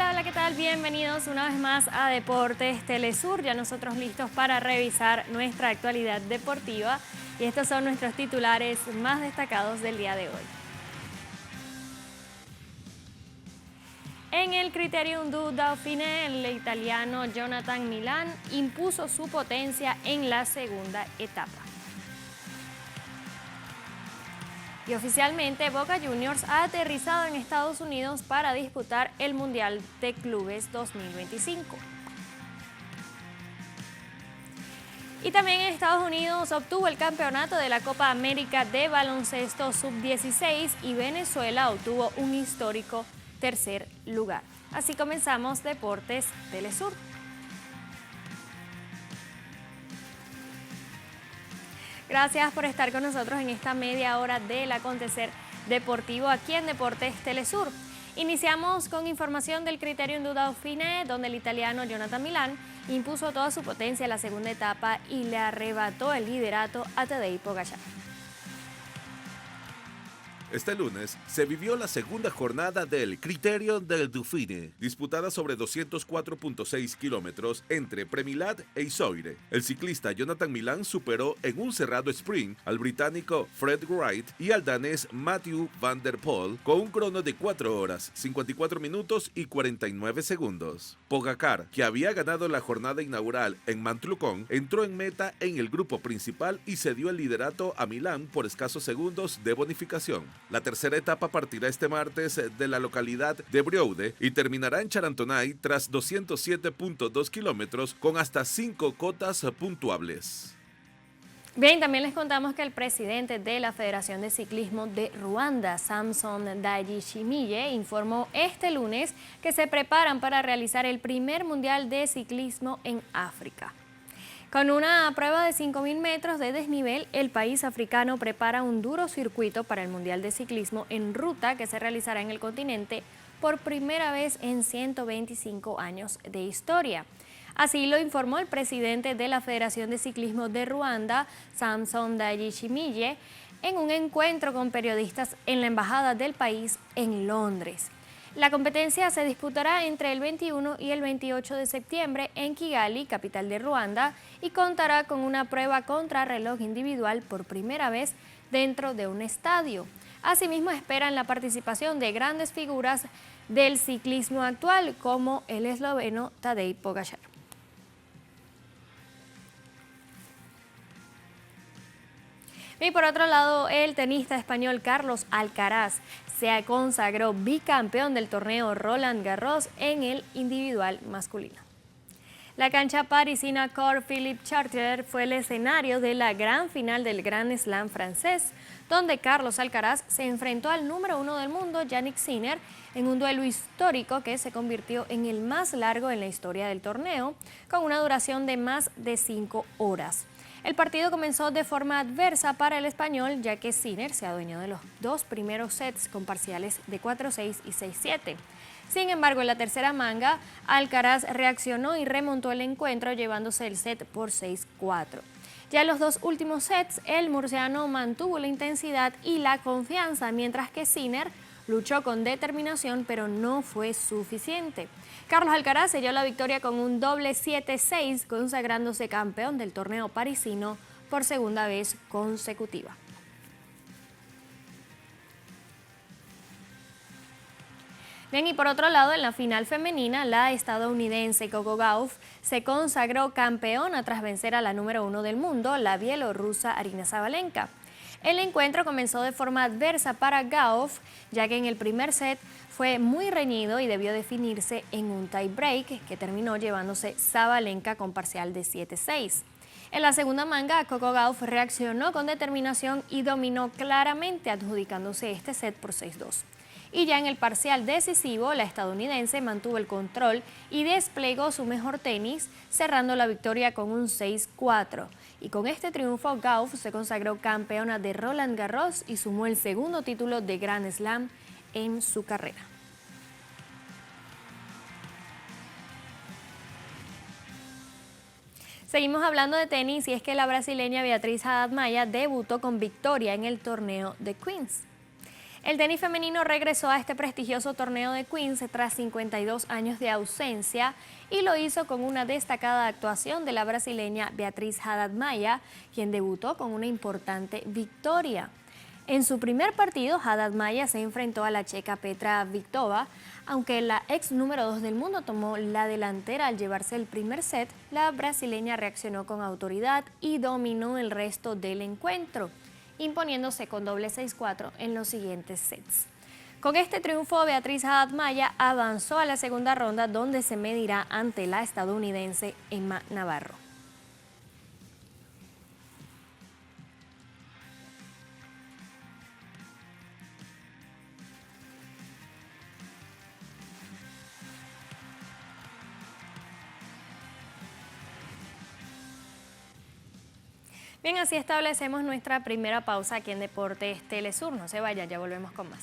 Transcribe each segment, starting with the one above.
Hola, ¿qué tal? Bienvenidos una vez más a Deportes Telesur. Ya nosotros listos para revisar nuestra actualidad deportiva y estos son nuestros titulares más destacados del día de hoy. En el Criterium du Dauphiné, el italiano Jonathan Milan impuso su potencia en la segunda etapa. Y oficialmente Boca Juniors ha aterrizado en Estados Unidos para disputar el Mundial de Clubes 2025. Y también en Estados Unidos obtuvo el campeonato de la Copa América de baloncesto sub-16 y Venezuela obtuvo un histórico tercer lugar. Así comenzamos Deportes Telesur. Gracias por estar con nosotros en esta media hora del acontecer deportivo aquí en Deportes Telesur. Iniciamos con información del Criterium du Dauphiné, donde el italiano Jonathan Milan impuso toda su potencia en la segunda etapa y le arrebató el liderato a Tadej Pogačar. Este lunes se vivió la segunda jornada del Criterium del Dauphiné, disputada sobre 204.6 kilómetros entre Premilat e Isoire. El ciclista Jonathan Milan superó en un cerrado sprint al británico Fred Wright y al danés Mathieu van der Poel con un crono de 4 horas, 54 minutos y 49 segundos. Pogačar, que había ganado la jornada inaugural en Montlucon, entró en meta en el grupo principal y cedió el liderato a Milan por escasos segundos de bonificación. La tercera etapa partirá este martes de la localidad de Brioude y terminará en Charentonay tras 207.2 kilómetros con hasta 5 cotas puntuables. Bien, también les contamos que el presidente de la Federación de Ciclismo de Ruanda, Samson Ndayishimiye, informó este lunes que se preparan para realizar el primer Mundial de Ciclismo en África. Con una prueba de 5.000 metros de desnivel, el país africano prepara un duro circuito para el Mundial de Ciclismo en ruta que se realizará en el continente por primera vez en 125 años de historia. Así lo informó el presidente de la Federación de Ciclismo de Ruanda, Samson Ndayishimiye, en un encuentro con periodistas en la embajada del país en Londres. La competencia se disputará entre el 21 y el 28 de septiembre en Kigali, capital de Ruanda, y contará con una prueba contrarreloj individual por primera vez dentro de un estadio. Asimismo, esperan la participación de grandes figuras del ciclismo actual, como el esloveno Tadej Pogačar. Y por otro lado, el tenista español Carlos Alcaraz se consagró bicampeón del torneo Roland Garros en el individual masculino. La cancha parisina Cours Philippe Chatrier fue el escenario de la gran final del Grand Slam francés, donde Carlos Alcaraz se enfrentó al número 1 del mundo, Jannik Sinner, en un duelo histórico que se convirtió en el más largo en la historia del torneo, con una duración de más de 5 horas. El partido comenzó de forma adversa para el español, ya que Sinner se adueñó de los dos primeros sets con parciales de 4-6 y 6-7. Sin embargo, en la tercera manga, Alcaraz reaccionó y remontó el encuentro, llevándose el set por 6-4. Ya en los dos últimos sets, el murciano mantuvo la intensidad y la confianza, mientras que Sinner luchó con determinación, pero no fue suficiente. Carlos Alcaraz selló la victoria con un doble 7-6, consagrándose campeón del torneo parisino por segunda vez consecutiva. Bien, y por otro lado, en la final femenina, la estadounidense Coco Gauff se consagró campeona tras vencer a la número 1 del mundo, la bielorrusa Aryna Sabalenka. El encuentro comenzó de forma adversa para Gauff, ya que en el primer set fue muy reñido y debió definirse en un tie-break que terminó llevándose Sabalenka con parcial de 7-6. En la segunda manga, Coco Gauff reaccionó con determinación y dominó claramente, adjudicándose este set por 6-2. Y ya en el parcial decisivo, la estadounidense mantuvo el control y desplegó su mejor tenis, cerrando la victoria con un 6-4. Y con este triunfo, Gauff se consagró campeona de Roland Garros y sumó el segundo título de Grand Slam en su carrera. Seguimos hablando de tenis y es que la brasileña Beatriz Haddad Maia debutó con victoria en el torneo de Queens. El tenis femenino regresó a este prestigioso torneo de Queens tras 52 años de ausencia y lo hizo con una destacada actuación de la brasileña Beatriz Haddad Maia, quien debutó con una importante victoria. En su primer partido, Haddad Maia se enfrentó a la checa Petra Kvitova. Aunque la ex número 2 del mundo tomó la delantera al llevarse el primer set, la brasileña reaccionó con autoridad y dominó el resto del encuentro, imponiéndose con doble 6-4 en los siguientes sets. Con este triunfo, Beatriz Haddad Maia avanzó a la segunda ronda, donde se medirá ante la estadounidense Emma Navarro. Bien, así establecemos nuestra primera pausa aquí en Deportes Telesur. No se vayan, ya volvemos con más.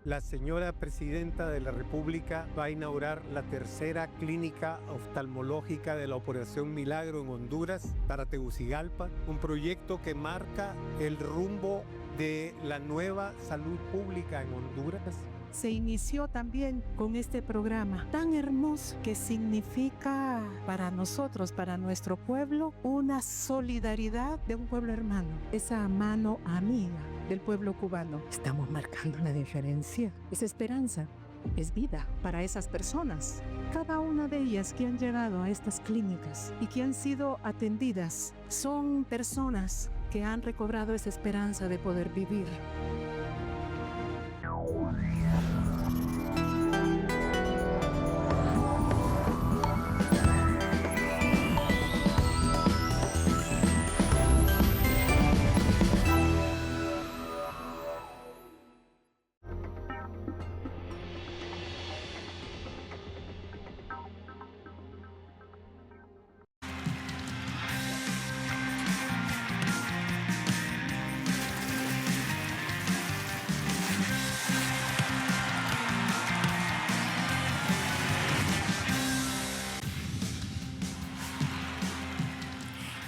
La señora Presidenta de la República va a inaugurar la tercera clínica oftalmológica de la Operación Milagro en Honduras para Tegucigalpa, un proyecto que marca el rumbo de la nueva salud pública en Honduras. Se inició también con este programa tan hermoso que significa para nosotros, para nuestro pueblo, una solidaridad de un pueblo hermano, esa mano amiga del pueblo cubano. Estamos marcando la diferencia. Es esperanza, es vida para esas personas. Cada una de ellas que han llegado a estas clínicas y que han sido atendidas son personas que han recobrado esa esperanza de poder vivir.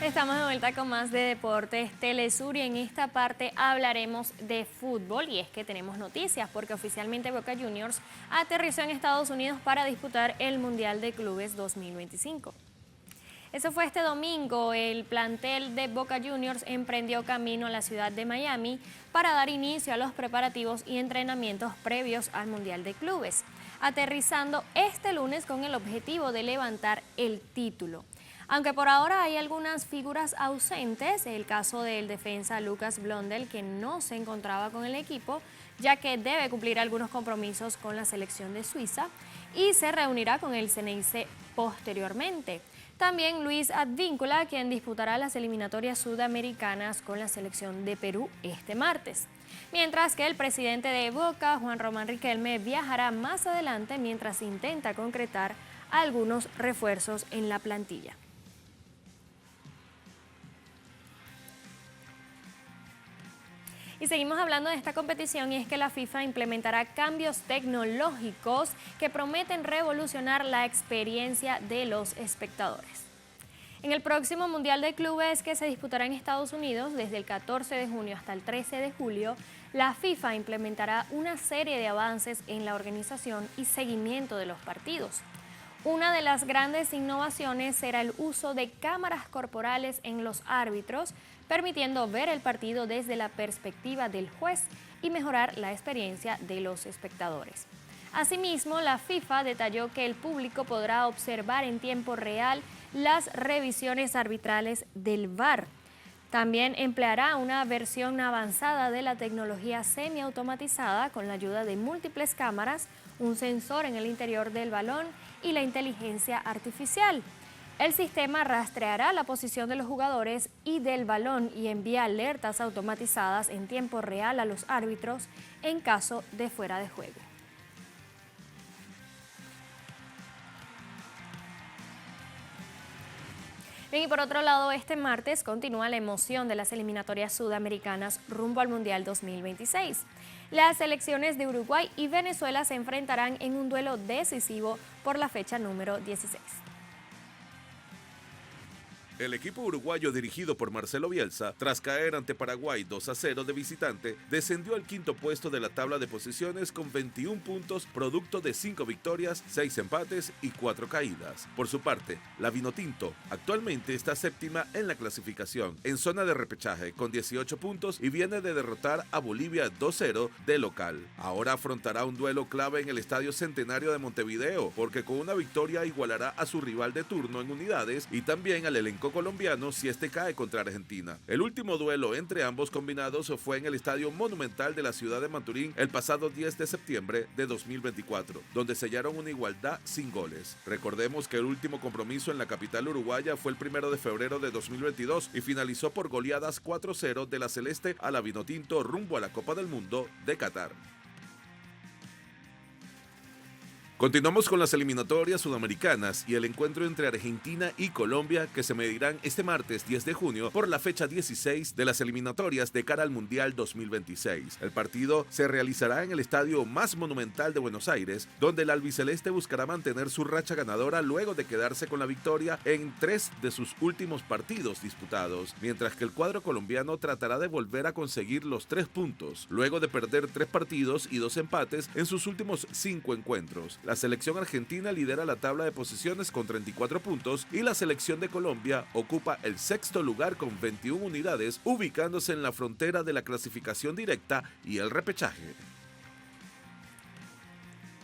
Estamos de vuelta con más de Deportes Telesur y en esta parte hablaremos de fútbol, y es que tenemos noticias porque oficialmente Boca Juniors aterrizó en Estados Unidos para disputar el Mundial de Clubes 2025. Eso fue este domingo. El plantel de Boca Juniors emprendió camino a la ciudad de Miami para dar inicio a los preparativos y entrenamientos previos al Mundial de Clubes, aterrizando este lunes con el objetivo de levantar el título. Aunque por ahora hay algunas figuras ausentes, el caso del defensa Lucas Blondel, que no se encontraba con el equipo, ya que debe cumplir algunos compromisos con la selección de Suiza y se reunirá con el Ceneice posteriormente. También Luis Advíncula, quien disputará las eliminatorias sudamericanas con la selección de Perú este martes. Mientras que el presidente de Boca, Juan Román Riquelme, viajará más adelante mientras intenta concretar algunos refuerzos en la plantilla. Y seguimos hablando de esta competición, y es que la FIFA implementará cambios tecnológicos que prometen revolucionar la experiencia de los espectadores. En el próximo Mundial de Clubes, que se disputará en Estados Unidos desde el 14 de junio hasta el 13 de julio, la FIFA implementará una serie de avances en la organización y seguimiento de los partidos. Una de las grandes innovaciones será el uso de cámaras corporales en los árbitros, permitiendo ver el partido desde la perspectiva del juez y mejorar la experiencia de los espectadores. Asimismo, la FIFA detalló que el público podrá observar en tiempo real las revisiones arbitrales del VAR. También empleará una versión avanzada de la tecnología semiautomatizada con la ayuda de múltiples cámaras, un sensor en el interior del balón y la inteligencia artificial. El sistema rastreará la posición de los jugadores y del balón y envía alertas automatizadas en tiempo real a los árbitros en caso de fuera de juego. Bien, y por otro lado, este martes continúa la emoción de las eliminatorias sudamericanas rumbo al Mundial 2026. Las selecciones de Uruguay y Venezuela se enfrentarán en un duelo decisivo por la fecha número 16. El equipo uruguayo dirigido por Marcelo Bielsa, tras caer ante Paraguay 2-0 de visitante, descendió al quinto puesto de la tabla de posiciones con 21 puntos, producto de 5 victorias, 6 empates y 4 caídas. Por su parte, la Vinotinto actualmente está séptima en la clasificación, en zona de repechaje con 18 puntos y viene de derrotar a Bolivia 2-0 de local. Ahora afrontará un duelo clave en el Estadio Centenario de Montevideo, porque con una victoria igualará a su rival de turno en unidades y también al elenco colombiano si este cae contra Argentina. El último duelo entre ambos combinados fue en el Estadio Monumental de la ciudad de Maturín el pasado 10 de septiembre de 2024, donde sellaron una igualdad sin goles. Recordemos que el último compromiso en la capital uruguaya fue el 1 de febrero de 2022 y finalizó por goleadas 4-0 de la Celeste a la Vinotinto rumbo a la Copa del Mundo de Qatar. Continuamos con las eliminatorias sudamericanas y el encuentro entre Argentina y Colombia que se medirán este martes 10 de junio por la fecha 16 de las eliminatorias de cara al Mundial 2026. El partido se realizará en el estadio más monumental de Buenos Aires, donde el albiceleste buscará mantener su racha ganadora luego de quedarse con la victoria en 3 de sus últimos partidos disputados, mientras que el cuadro colombiano tratará de volver a conseguir los 3 puntos, luego de perder 3 partidos y 2 empates en sus últimos 5 encuentros. La selección argentina lidera la tabla de posiciones con 34 puntos y la selección de Colombia ocupa el sexto lugar con 21 unidades, ubicándose en la frontera de la clasificación directa y el repechaje.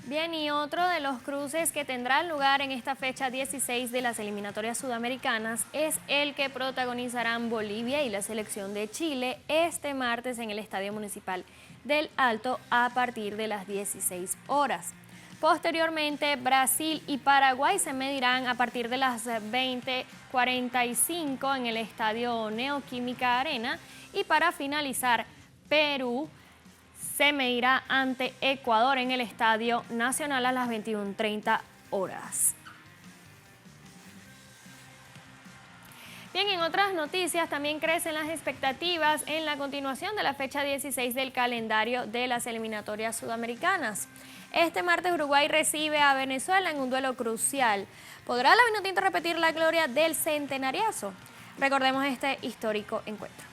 Bien, y otro de los cruces que tendrán lugar en esta fecha 16 de las eliminatorias sudamericanas es el que protagonizarán Bolivia y la selección de Chile este martes en el Estadio Municipal del Alto a partir de las 16 horas. Posteriormente, Brasil y Paraguay se medirán a partir de las 20:45 en el Estadio Neoquímica Arena y para finalizar, Perú se medirá ante Ecuador en el Estadio Nacional a las 21:30 horas. Bien, en otras noticias también crecen las expectativas en la continuación de la fecha 16 del calendario de las eliminatorias sudamericanas. Este martes Uruguay recibe a Venezuela en un duelo crucial. ¿Podrá la Vinotinto repetir la gloria del centenariazo? Recordemos este histórico encuentro.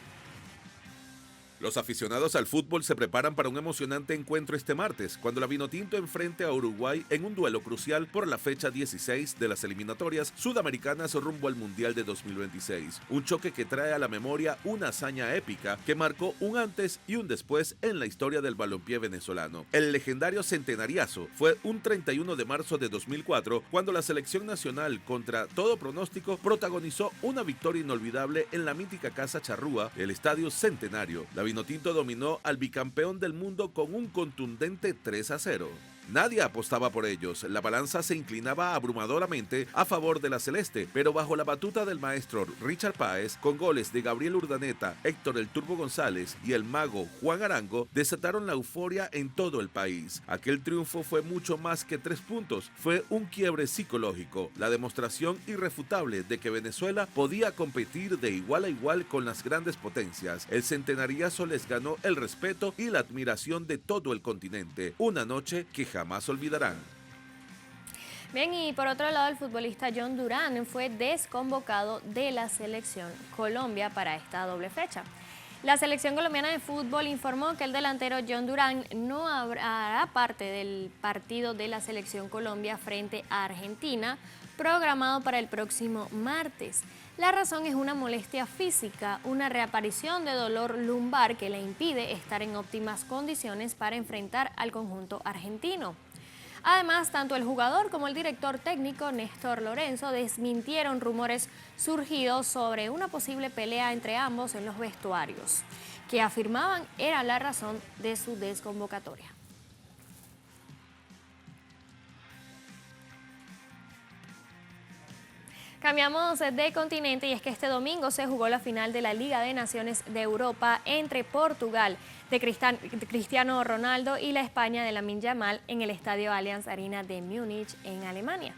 Los aficionados al fútbol se preparan para un emocionante encuentro este martes, cuando la Vinotinto enfrente a Uruguay en un duelo crucial por la fecha 16 de las eliminatorias sudamericanas rumbo al Mundial de 2026. Un choque que trae a la memoria una hazaña épica que marcó un antes y un después en la historia del balompié venezolano. El legendario centenariazo fue un 31 de marzo de 2004, cuando la selección nacional, contra todo pronóstico, protagonizó una victoria inolvidable en la mítica Casa Charrúa, el Estadio Centenario. La Vinotinto dominó al bicampeón del mundo con un contundente 3-0. Nadie apostaba por ellos, la balanza se inclinaba abrumadoramente a favor de la Celeste, pero bajo la batuta del maestro Richard Páez, con goles de Gabriel Urdaneta, Héctor el Turbo González y el mago Juan Arango, desataron la euforia en todo el país. Aquel triunfo fue mucho más que 3 puntos, fue un quiebre psicológico, la demostración irrefutable de que Venezuela podía competir de igual a igual con las grandes potencias. El centenariazo les ganó el respeto y la admiración de todo el continente, una noche que jamás olvidarán. Bien, y por otro lado, el futbolista John Durán fue desconvocado de la selección Colombia para esta doble fecha. La selección colombiana de fútbol informó que el delantero John Durán no hará parte del partido de la selección Colombia frente a Argentina, programado para el próximo martes. La razón es una molestia física, una reaparición de dolor lumbar que le impide estar en óptimas condiciones para enfrentar al conjunto argentino. Además, tanto el jugador como el director técnico Néstor Lorenzo desmintieron rumores surgidos sobre una posible pelea entre ambos en los vestuarios, que afirmaban era la razón de su desconvocatoria. Cambiamos de continente y es que este domingo se jugó la final de la Liga de Naciones de Europa entre Portugal de Cristiano Ronaldo y la España de Lamine Yamal en el Estadio Allianz Arena de Múnich en Alemania.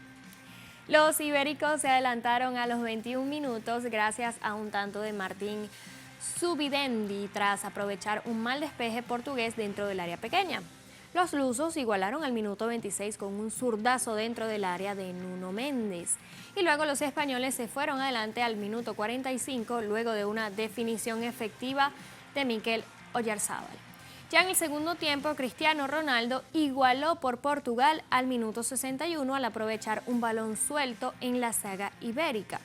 Los ibéricos se adelantaron a los 21 minutos gracias a un tanto de Martín Zubimendi tras aprovechar un mal despeje portugués dentro del área pequeña. Los lusos igualaron al minuto 26 con un zurdazo dentro del área de Nuno Méndez. Y luego los españoles se fueron adelante al minuto 45 luego de una definición efectiva de Mikel Oyarzabal. Ya en el segundo tiempo, Cristiano Ronaldo igualó por Portugal al minuto 61 al aprovechar un balón suelto en la saga ibérica.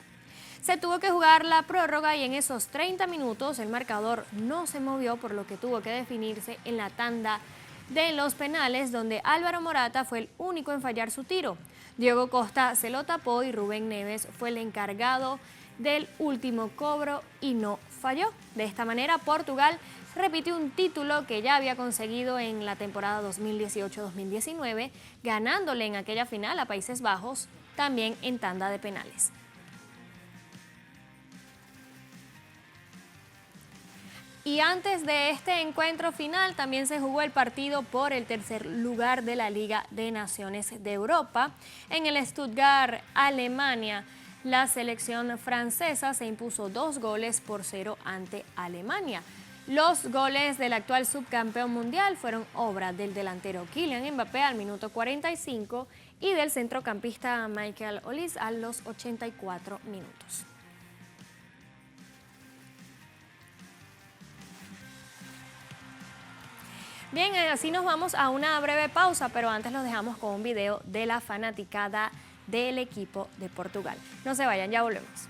Se tuvo que jugar la prórroga y en esos 30 minutos el marcador no se movió, por lo que tuvo que definirse en la tanda de los penales, donde Álvaro Morata fue el único en fallar su tiro. Diego Costa se lo tapó y Rubén Neves fue el encargado del último cobro y no falló. De esta manera, Portugal repitió un título que ya había conseguido en la temporada 2018-2019, ganándole en aquella final a Países Bajos, también en tanda de penales. Y antes de este encuentro final también se jugó el partido por el tercer lugar de la Liga de Naciones de Europa. En el Stuttgart, Alemania, la selección francesa se impuso 2-0 ante Alemania. Los goles del actual subcampeón mundial fueron obra del delantero Kylian Mbappé al minuto 45 y del centrocampista Michael Olise a los 84 minutos. Bien, así nos vamos a una breve pausa, pero antes los dejamos con un video de la fanaticada del equipo de Portugal. No se vayan, ya volvemos.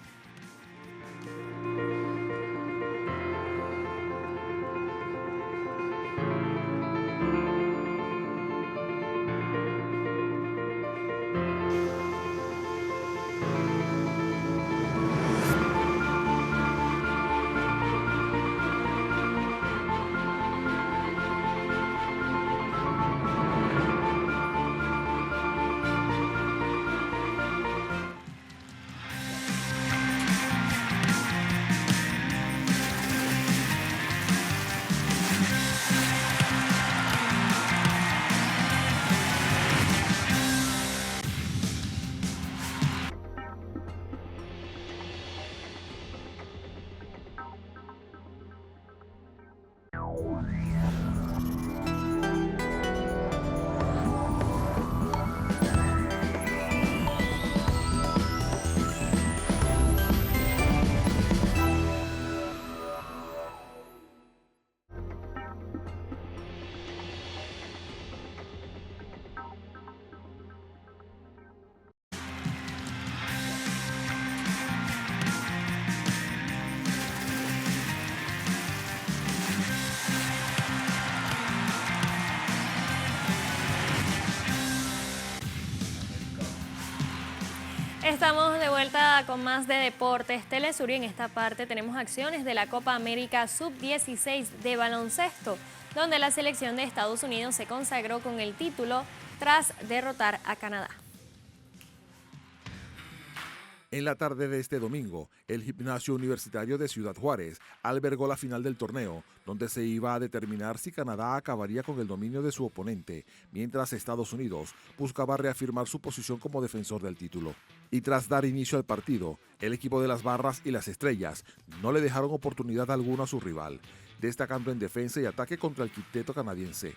Estamos de vuelta con más de Deportes Telesur y en esta parte tenemos acciones de la Copa América Sub-16 de baloncesto, donde la selección de Estados Unidos se consagró con el título tras derrotar a Canadá. En la tarde de este domingo, el Gimnasio Universitario de Ciudad Juárez albergó la final del torneo, donde se iba a determinar si Canadá acabaría con el dominio de su oponente, mientras Estados Unidos buscaba reafirmar su posición como defensor del título. Y tras dar inicio al partido, el equipo de las Barras y las Estrellas no le dejaron oportunidad alguna a su rival, destacando en defensa y ataque contra el quinteto canadiense,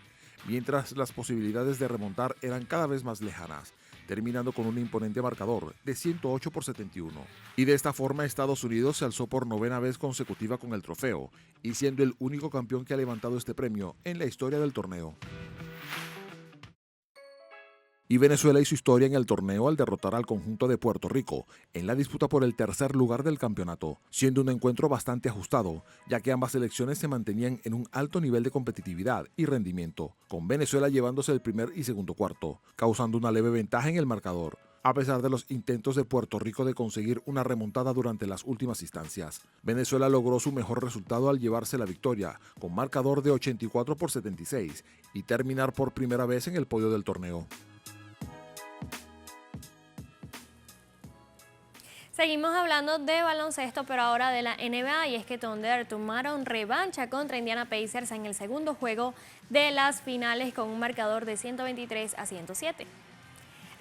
mientras las posibilidades de remontar eran cada vez más lejanas, terminando con un imponente marcador de 108-71. Y de esta forma Estados Unidos se alzó por novena vez consecutiva con el trofeo, y siendo el único campeón que ha levantado este premio en la historia del torneo. Y Venezuela hizo historia en el torneo al derrotar al conjunto de Puerto Rico en la disputa por el tercer lugar del campeonato, siendo un encuentro bastante ajustado, ya que ambas selecciones se mantenían en un alto nivel de competitividad y rendimiento, con Venezuela llevándose el primer y segundo cuarto, causando una leve ventaja en el marcador, a pesar de los intentos de Puerto Rico de conseguir una remontada durante las últimas instancias. Venezuela logró su mejor resultado al llevarse la victoria, con marcador de 84-76, y terminar por primera vez en el podio del torneo. Seguimos hablando de baloncesto, pero ahora de la NBA, y es que Thunder tomaron revancha contra Indiana Pacers en el segundo juego de las finales con un marcador de 123-107.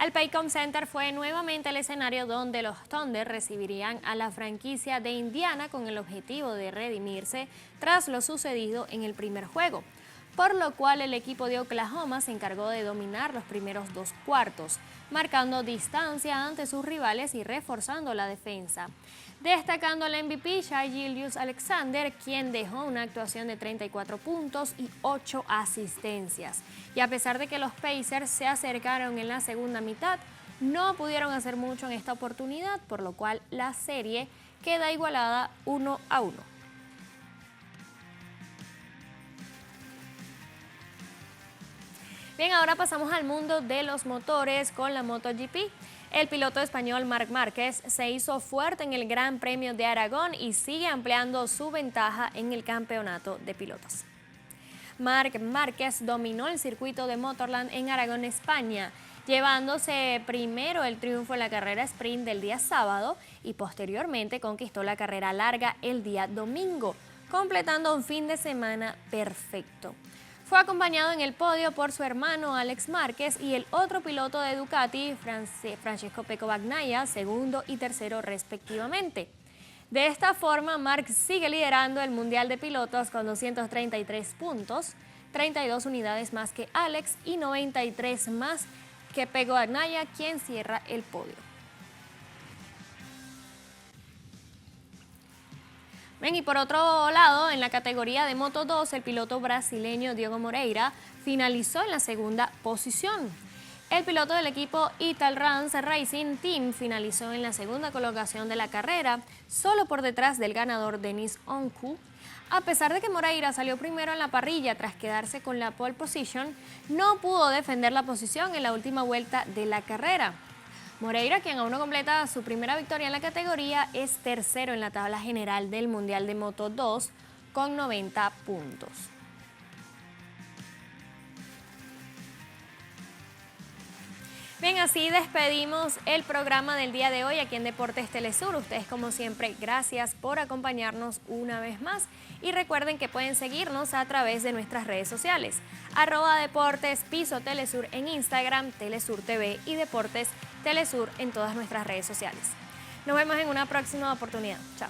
El Paycom Center fue nuevamente el escenario donde los Thunder recibirían a la franquicia de Indiana con el objetivo de redimirse tras lo sucedido en el primer juego, por lo cual el equipo de Oklahoma se encargó de dominar los primeros 2 cuartos, marcando distancia ante sus rivales y reforzando la defensa. Destacando al MVP Shai Gilgeous-Alexander, quien dejó una actuación de 34 puntos y 8 asistencias. Y a pesar de que los Pacers se acercaron en la segunda mitad, no pudieron hacer mucho en esta oportunidad, por lo cual la serie queda igualada 1-1. Bien, ahora pasamos al mundo de los motores con la MotoGP. El piloto español Marc Márquez se hizo fuerte en el Gran Premio de Aragón y sigue ampliando su ventaja en el campeonato de pilotos. Marc Márquez dominó el circuito de Motorland en Aragón, España, llevándose primero el triunfo en la carrera sprint del día sábado y posteriormente conquistó la carrera larga el día domingo, completando un fin de semana perfecto. Fue acompañado en el podio por su hermano Alex Márquez y el otro piloto de Ducati, Francesco Pecco Bagnaia, segundo y tercero respectivamente. De esta forma, Marc sigue liderando el Mundial de Pilotos con 233 puntos, 32 unidades más que Alex y 93 más que Pecco Bagnaia, quien cierra el podio. Bien, y por otro lado, en la categoría de Moto 2, el piloto brasileño Diogo Moreira finalizó en la segunda posición. El piloto del equipo Italrans Racing Team finalizó en la segunda colocación de la carrera, solo por detrás del ganador Denis Onku. A pesar de que Moreira salió primero en la parrilla tras quedarse con la pole position, no pudo defender la posición en la última vuelta de la carrera. Moreira, quien aún no completa su primera victoria en la categoría, es tercero en la tabla general del Mundial de Moto 2 con 90 puntos. Bien, así despedimos el programa del día de hoy aquí en Deportes Telesur. Ustedes, como siempre, gracias por acompañarnos una vez más. Y recuerden que pueden seguirnos a través de nuestras redes sociales. @Deportes_Telesur en Instagram, Telesur TV y Deportes Telesur en todas nuestras redes sociales. Nos vemos en una próxima oportunidad. Chao.